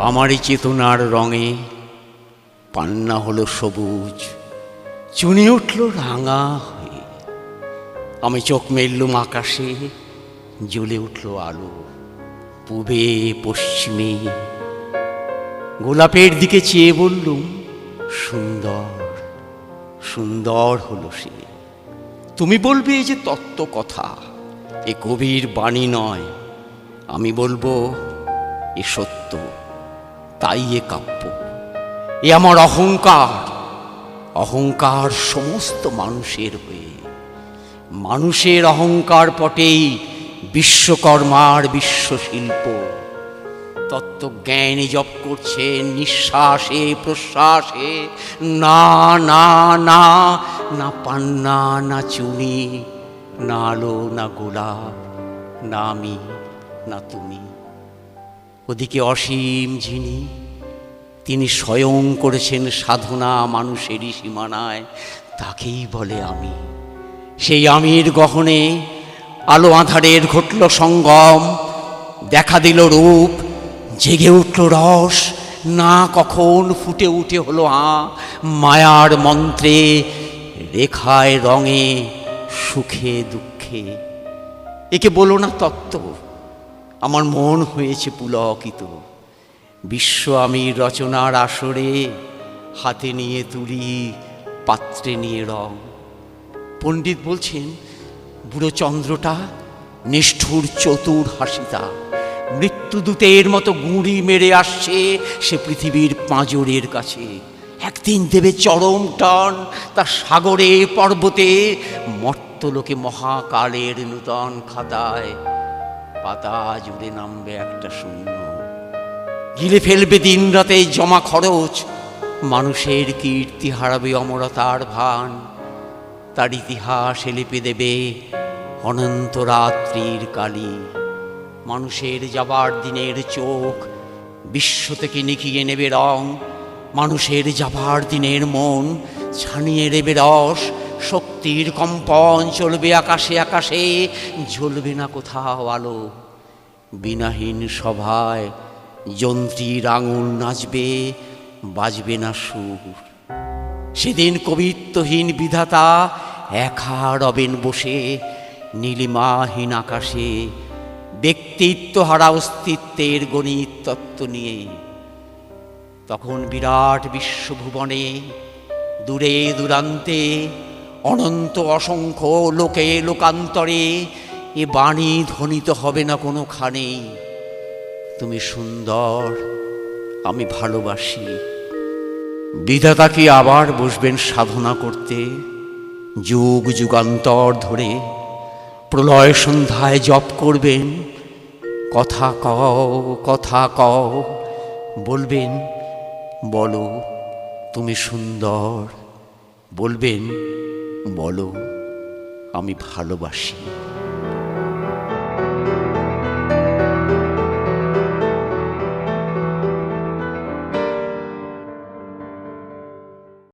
আমারই চেতনার রঙে পান্না হলো সবুজ, চুনি উঠল রাঙা হয়ে। আমি চোখ মেললুম আকাশে, জ্বলে উঠল আলো পূবে পশ্চিমে। গোলাপের দিকে চেয়ে বললুম, সুন্দর সুন্দর হলো সে। তুমি বলবে এ যে তত্ত্ব কথা, এ কবির বাণী নয়। আমি বলবো এ সত্য, তাই এ কাব্য। এ আমার অহংকার, অহংকার সমস্ত মানুষের হয়ে। মানুষের অহংকার পটেই বিশ্বকর্মার বিশ্বশিল্প। তত্ত্বজ্ঞানী জপ করছে নিঃশ্বাসে প্রশ্বাসে, না না না, না পান্না না চুনি, না আলো না গোলাপ, না আমি না তুমি। ওদিকে অসীম যিনি, তিনি স্বয়ং করেছেন সাধনা মানুষেরই সীমানায়, তাকেই বলে আমি। সেই আমির গহনে আলো আঁধারের ঘটল সঙ্গম, দেখা দিল রূপ, জেগে উঠল রস, না কখন ফুটে উঠে হলো মায়ার মন্ত্রে, রেখায় রঙে, সুখে দুঃখে। একে বলো না তত্ত্ব, আমার মন হয়েছে পুলকিত। বিশ্ব আমি রচনার আসরে, হাতে নিয়ে তুলি, পাত্রে নিয়ে রং। পণ্ডিত বলছেন বুড়ো চন্দ্রটা নিষ্ঠুর চতুর হাসিতা, মৃত্যুদূতের মতো গুঁড়ি মেরে আসছে সে পৃথিবীর পাঁজরের কাছে। একদিন দেবে চরম টান তার সাগরে পর্বতে, মর্তলোকে মহাকালের নূতন খাতায় পাতা জুড়ে নামবে একটা শূন্য। গিলে ফেলবে দিন রাতে জমা খরচ, মানুষের কীর্তি হারাবে অমরতার ভান। তার ইতিহাসে লিপে দেবে অনন্ত রাত্রির কালি। মানুষের যাবার দিনের চোখ বিশ্ব থেকে নিখিয়ে নেবে রং, মানুষের যাবার দিনের মন ছানিয়ে নেবে রস। শক্তির কম্পন চলবে আকাশে আকাশে, জ্বলবে না কোথাও আলো। বিনাহীন সভায় যন্ত্রীর আঙুল নাচবে, বাজবে না সুর। সেদিন কবিত্বহীন বিধাতা একা রবেন বসে নীলিমাহীন আকাশে, ব্যক্তিত্ব হারা অস্তিত্বের গণিত তত্ত্ব নিয়ে। তখন বিরাট বিশ্বভুবনে দূরে দূরান্তে অনন্ত অসংখ্য লোকে লোকান্তরে এ বাণী ধ্বনিত হবে না কোনোখানে, তুমি সুন্দর, আমি ভালোবাসি। বিধাতা কি আবার বসবেন সাধনা করতে যুগ যুগান্তর ধরে? প্রলয় সন্ধ্যায় জপ করবেন, কথা কও কথা কও, বলবেন বলো তুমি সুন্দর, বলবেন বলো আমি ভালোবাসি।